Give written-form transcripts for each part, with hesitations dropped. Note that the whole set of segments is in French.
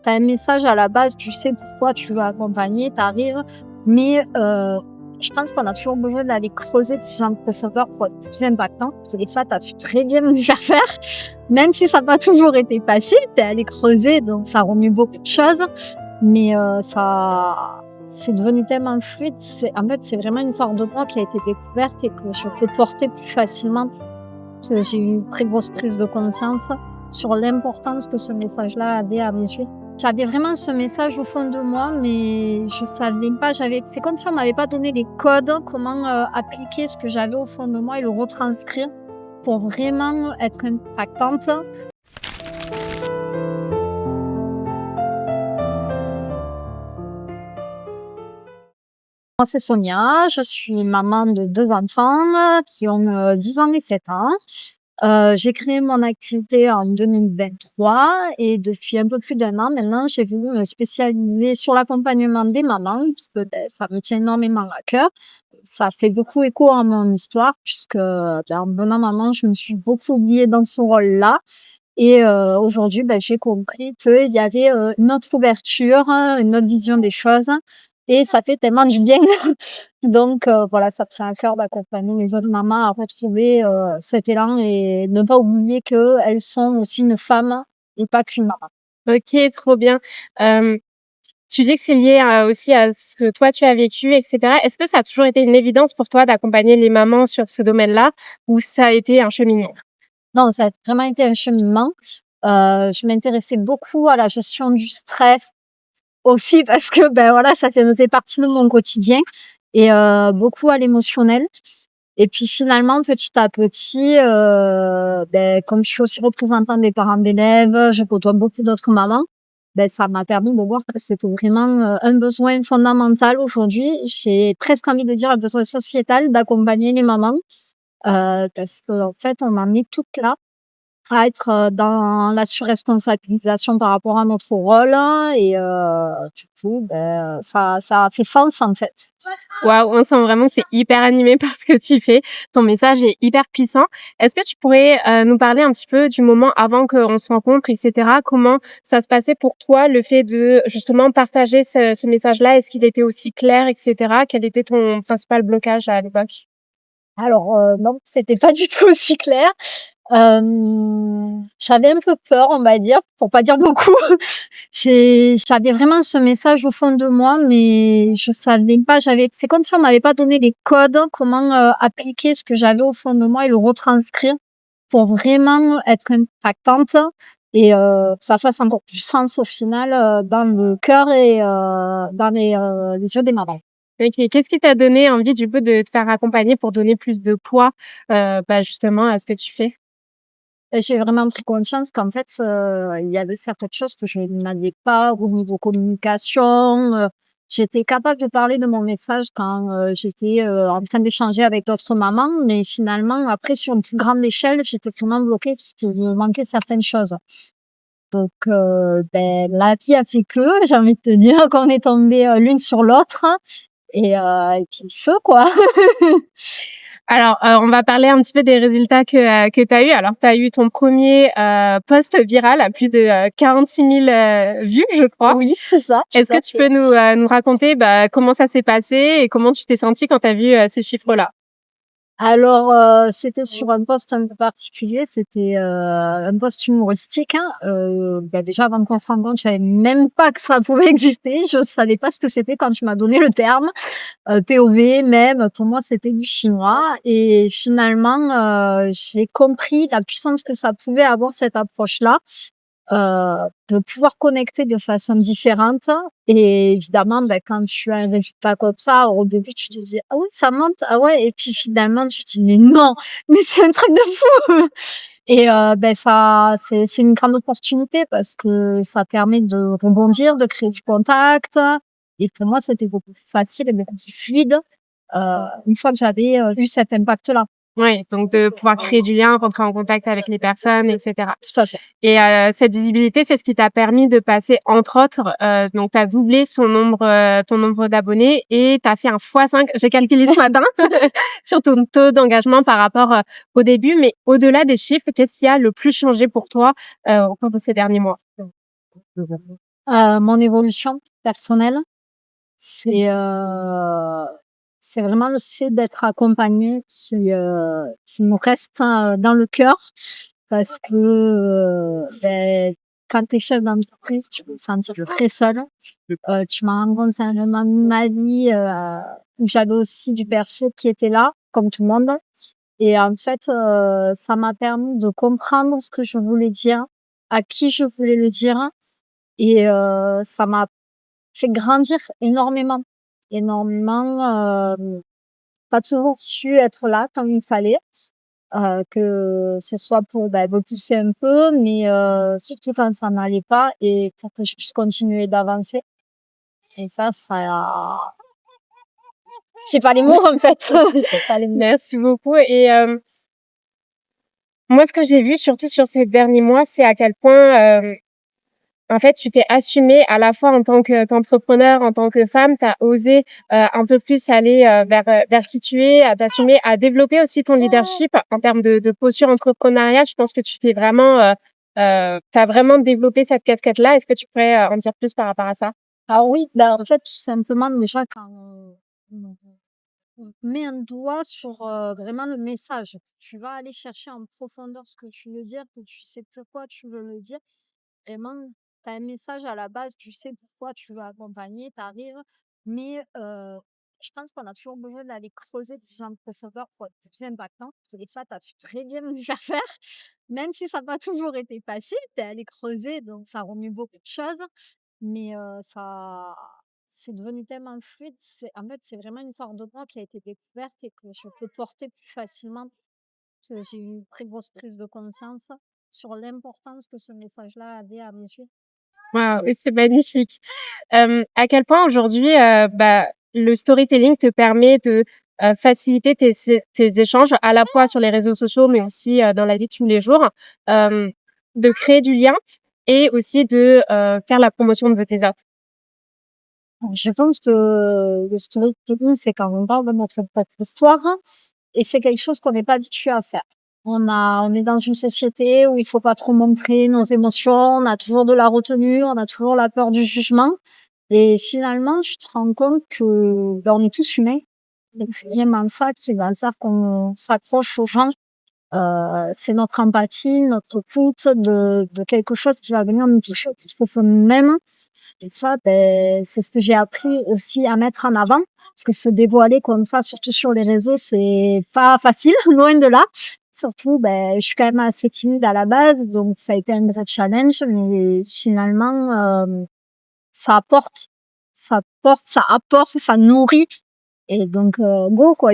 Tu as un message à la base, tu sais pourquoi tu veux accompagner, tu arrives, mais je pense qu'on a toujours besoin d'aller creuser plus en profondeur pour être plus impactant. Et ça, tu as su très bien me le faire faire, même si ça n'a pas toujours été facile. Tu es allé creuser, donc ça remue beaucoup de choses, mais c'est devenu tellement fluide. En fait, c'est vraiment une part de moi qui a été découverte et que je peux porter plus facilement. J'ai eu une très grosse prise de conscience sur l'importance que ce message-là avait à mes yeux. J'avais vraiment ce message au fond de moi, mais je savais pas. C'est comme si on m'avait pas donné les codes, comment appliquer ce que j'avais au fond de moi et le retranscrire pour vraiment être impactante. Moi, c'est Sonia, je suis maman de 2 enfants qui ont 10 ans et 7 ans. J'ai créé mon activité en 2023 et depuis un peu plus d'1 an maintenant, j'ai voulu me spécialiser sur l'accompagnement des mamans puisque, ça me tient énormément à cœur. Ça fait beaucoup écho à mon histoire puisque, en devenant maman, je me suis beaucoup oubliée dans ce rôle-là et aujourd'hui, j'ai compris qu'il y avait, une autre ouverture, une autre vision des choses et ça fait tellement du bien. Donc voilà, ça me tient à cœur d'accompagner les autres mamans à retrouver, cet élan et ne pas oublier qu'elles sont aussi une femme et pas qu'une maman. OK, trop bien. Tu dis que c'est lié aussi à ce que toi tu as vécu et cetera. Est-ce que ça a toujours été une évidence pour toi d'accompagner les mamans sur ce domaine-là ou ça a été un cheminement? Non, ça a vraiment été un cheminement. Je m'intéressais beaucoup à la gestion du stress aussi parce que, voilà, ça faisait partie de mon quotidien et beaucoup à l'émotionnel. Et puis finalement, petit à petit, comme je suis aussi représentante des parents d'élèves, je côtoie beaucoup d'autres mamans, ça m'a permis de voir que c'était vraiment, un besoin fondamental aujourd'hui. J'ai presque envie de dire un besoin sociétal d'accompagner les mamans, parce qu'en fait, on en est toutes là à être, dans la surresponsabilisation par rapport à notre rôle et du coup, ça a fait sens, en fait. Waouh, on sent vraiment que tu es hyper animée par ce que tu fais. Ton message est hyper puissant. Est-ce que tu pourrais, nous parler un petit peu du moment avant qu'on se rencontre et cetera? Comment ça se passait pour toi, le fait de justement partager ce message-là? Est-ce qu'il était aussi clair et cetera? Quel était ton principal blocage à l'époque? Alors, non, c'était pas du tout aussi clair. J'avais un peu peur, on va dire, pour pas dire beaucoup. J'avais vraiment ce message au fond de moi, mais je savais pas, c'est comme si on m'avait pas donné les codes, comment, appliquer ce que j'avais au fond de moi et le retranscrire pour vraiment être impactante et que ça fasse encore plus sens au final, dans le cœur et dans les yeux des mamans. OK. Qu'est-ce qui t'a donné envie du coup de te faire accompagner pour donner plus de poids, justement à ce que tu fais? J'ai vraiment pris conscience qu'en fait, il y avait certaines choses que je n'avais pas au niveau communication, j'étais capable de parler de mon message quand, j'étais, en train d'échanger avec d'autres mamans, mais finalement après sur une plus grande échelle, j'étais vraiment bloquée parce qu'il me manquait certaines choses. Donc la vie a fait que, j'ai envie de te dire qu'on est tombées, l'une sur l'autre et puis feu quoi. Alors, on va parler un petit peu des résultats que tu as eus. Alors, tu as eu ton premier post viral à plus de 46 000 vues, je crois. Oui, c'est ça, tout Est-ce à que tu fait. peux nous raconter comment ça s'est passé et comment tu t'es sentie quand tu as vu ces chiffres-là? Alors, c'était sur un post un peu particulier, c'était, un post humoristique, hein. Déjà avant qu'on se rencontre, je savais même pas que ça pouvait exister. Je savais pas ce que c'était quand tu m'as donné le terme. POV, mème, pour moi, c'était du chinois et finalement, j'ai compris la puissance que ça pouvait avoir cette approche-là. De pouvoir connecter de façon différente et évidemment, quand tu as un résultat comme ça, au début, tu te dis: «Ah oui, ça monte, ah ouais» et puis finalement, tu te dis: «Mais non, mais c'est un truc de fou!» et ça c'est une grande opportunité parce que ça permet de rebondir, de créer du contact et pour moi, c'était beaucoup plus facile et beaucoup plus fluide, une fois que j'avais, eu cet impact-là. Oui, donc de pouvoir créer du lien, rentrer en contact avec les personnes et cetera. Tout à fait. Et cette visibilité, c'est ce qui t'a permis de passer entre autres, donc tu as doublé ton nombre d'abonnés et tu as fait un x5, j'ai calculé ce matin, sur ton taux d'engagement par rapport, au début. Mais au-delà des chiffres, qu'est-ce qui a le plus changé pour toi, au cours de ces derniers mois? Mon évolution personnelle, c'est, heu, c'est vraiment le fait d'être accompagnée qui me reste, dans le cœur parce que, quand tu es chef d'entreprise, tu peux te sentir très seule. Tu m'as rencontré à un moment de ma vie, où j'avais aussi du perso qui était là, comme tout le monde et en fait, ça m'a permis de comprendre ce que je voulais dire, à qui je voulais le dire et ça m'a fait grandir énormément. Énormément, pas toujours su être là quand il fallait, que ce soit pour, me pousser un peu, mais surtout quand ça n'allait pas et pour que je puisse continuer d'avancer et ça j'ai pas les mots en fait, j'ai pas les mots. Merci beaucoup et moi, ce que j'ai vu surtout sur ces derniers mois, c'est à quel point, en fait, tu t'es assumée à la fois en tant qu'entrepreneur, en tant que femme, tu as osé, un peu plus aller, vers qui tu es, à t'assumer, à développer aussi ton leadership en termes de posture entrepreneuriale. Je pense que tu t'es vraiment, tu as vraiment développé cette casquette-là. Est-ce que tu pourrais, en dire plus par rapport à ça? Ah oui, en fait, tout simplement déjà quand on met un doigt sur, vraiment le message. Tu vas aller chercher en profondeur ce que tu veux dire, que tu sais pourquoi tu veux le dire. Vraiment, tu as un message à la base, tu sais pourquoi tu veux accompagner, tu arrives. Mais je pense qu'on a toujours besoin d'aller creuser plus en profondeur pour être plus impactant. Et ça, tu as su très bien me faire faire. Même si ça n'a pas toujours été facile, tu es allé creuser, donc ça remet beaucoup de choses. Mais ça c'est devenu tellement fluide. En fait, c'est vraiment une part de moi qui a été découverte et que je peux porter plus facilement. Parce que j'ai eu une très grosse prise de conscience sur l'importance que ce message-là avait à mes yeux. Waouh, oui, c'est magnifique. À quel point aujourd'hui, le storytelling te permet de, faciliter tes échanges à la fois sur les réseaux sociaux, mais aussi, dans la vie de tous les jours, hem, de créer du lien et aussi de, faire la promotion de tes œuvres? Je pense que le storytelling, c'est quand on parle de notre propre histoire et c'est quelque chose qu'on n'est pas habitué à faire. On est dans une société où il faut pas trop montrer nos émotions, on a toujours de la retenue, on a toujours la peur du jugement et finalement, tu te rends compte que, on est tous humains et que c'est vraiment ça qui va faire qu'on s'accroche aux gens. C'est notre empathie, notre écoute de quelque chose qui va venir nous toucher au plus profond de nous-mêmes. Et ça, c'est ce que j'ai appris aussi à mettre en avant. Parce que se dévoiler comme ça, surtout sur les réseaux, c'est pas facile, loin de là. Surtout, je suis quand même assez timide à la base, donc ça a été un vrai challenge. Mais finalement, ça apporte, ça nourrit. Et donc, go quoi,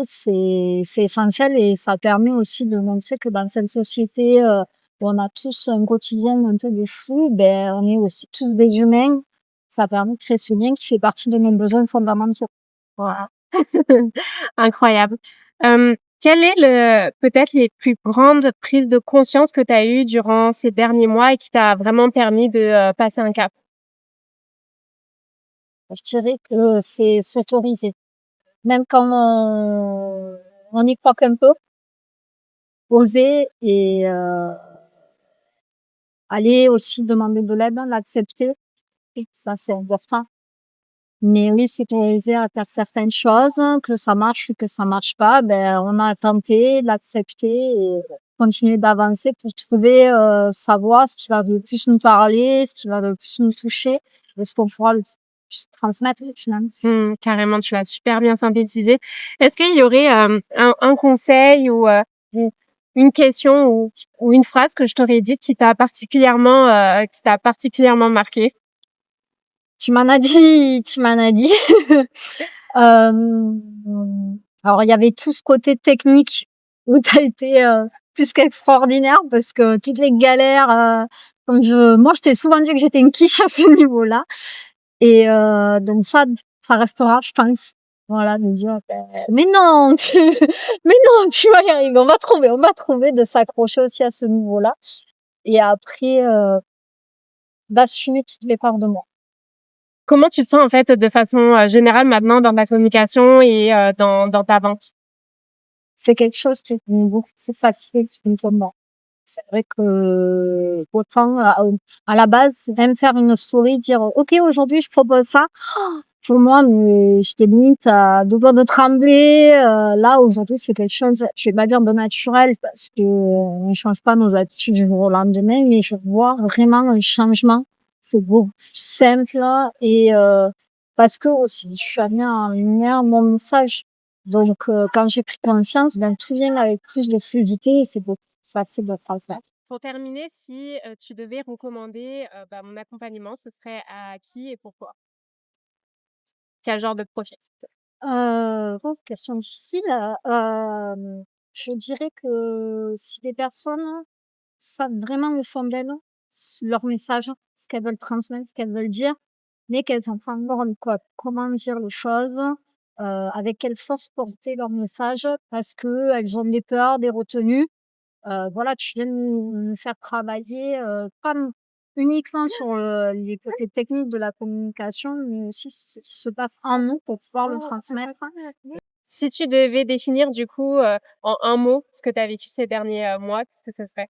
c'est essentiel et ça permet aussi de montrer que dans cette société, où on a tous un quotidien un peu de fou, on est aussi tous des humains. Ça permet de créer ce lien qui fait partie de nos besoins fondamentaux. Voilà. Incroyable. Quelle est peut-être les plus grandes prises de conscience que tu as eues durant ces derniers mois et qui t'a vraiment permis de, passer un cap? Je dirais que c'est s'autoriser. Même quand on y croit qu'un peu, oser et aller aussi demander de l'aide, l'accepter. Et ça, c'est important. Mais oui, s'autoriser à faire certaines choses, que ça marche ou que ça marche pas, on a tenté, l'accepter et continuer d'avancer pour trouver sa voie, ce qui va le plus nous parler, ce qui va le plus nous toucher et ce qu'on pourra le plus transmettre finalement. Carrément, tu l'as super bien synthétisé. Est-ce qu'il y aurait, un conseil ou, une question ou une phrase que je t'aurais dite qui t'a particulièrement marquée? Tu m'en as dit. Alors il y avait tout ce côté technique où tu as été, plus qu'extraordinaire parce que toutes les galères, moi je t'ai souvent dit que j'étais une quiche à ce niveau-là et donc ça restera je pense. Voilà, de dire: «Mais non, mais non, tu vas y arriver, on va trouver», de s'accrocher aussi à ce niveau-là et après, d'assumer toutes les parts de moi. Comment tu te sens, en fait, de façon, générale maintenant dans ta communication et dans ta vente? C'est quelque chose qui est beaucoup plus facile pour moi. C'est vrai que autant à la base, même faire une story, dire OK, aujourd'hui je propose ça. Pour moi, mais j'étais limite à deux doigts de trembler. Là, aujourd'hui, c'est quelque chose, je vais pas dire de naturel parce que on ne change pas nos habitudes du jour au lendemain, mais je vois vraiment un changement. C'est beaucoup plus simple et parce que aussi, je suis amenée à lumière mon message. Donc, quand j'ai pris conscience, ben tout vient avec plus de fluidité et c'est beaucoup plus facile de transmettre. Pour terminer, si, tu devais recommander, mon accompagnement, ce serait à qui et pourquoi? Quel genre de profil? Question difficile. Je dirais que si des personnes savent vraiment au fond d'elles leur message, ce qu'elles veulent transmettre, ce qu'elles veulent dire, mais qu'elles ont pas encore comment dire les choses, avec quelle force porter leur message parce qu'elles ont des peurs, des retenues. Voilà, tu viens de me faire travailler, pas uniquement sur les côtés techniques de la communication, mais aussi ce qui se passe en nous pour pouvoir le transmettre. Si tu devais définir du coup, en un mot, ce que tu as vécu ces derniers, mois, qu'est-ce que ce serait?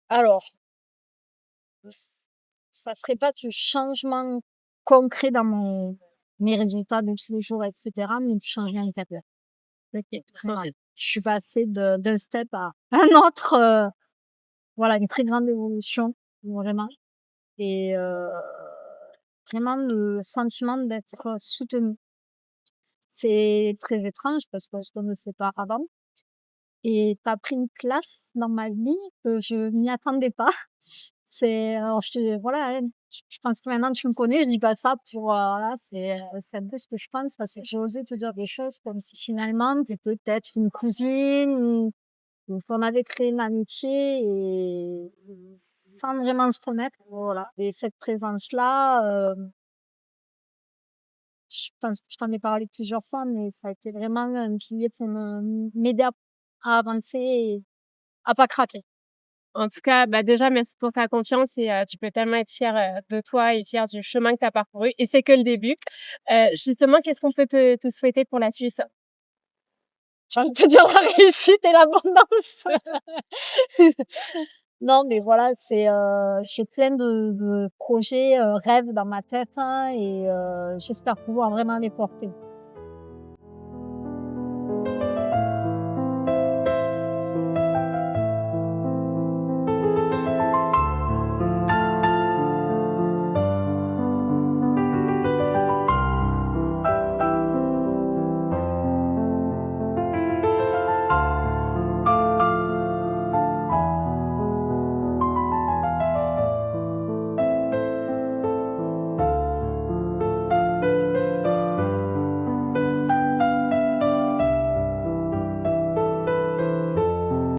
Alors, ça serait pas du changement concret dans mes résultats de tous les jours, et cetera, mais du changement intérieur. OK. Vraiment. Je suis passée d'un step à un autre, voilà, une très grande évolution, vraiment. Et vraiment le sentiment d'être soutenue. C'est très étrange parce que je ne connaissais pas avant et tu as pris une place dans ma vie que je m'y attendais pas. C'est alors je te voilà, hein, je pense que maintenant tu me connais, je dis pas ça pour, voilà, c'est un peu ce que je pense parce que j'ai osé te dire des choses comme si finalement tu peut-être une cousine ou qu'on avait créé une amitié et sans vraiment se connaître, voilà. Et cette présence-là, je pense que je t'en ai parlé plusieurs fois, mais ça a été vraiment un pilier pour m'aider à avancer et à pas craquer. En tout cas, déjà merci pour ta confiance et tu peux tellement être fière, de toi et fière du chemin que tu as parcouru et c'est que le début. Justement, qu'est-ce qu'on peut te souhaiter pour la suite? J'ai envie de te dire la réussite et l'abondance. Non, mais voilà, j'ai plein de projets, rêves dans ma tête, hein, et j'espère pouvoir vraiment les porter.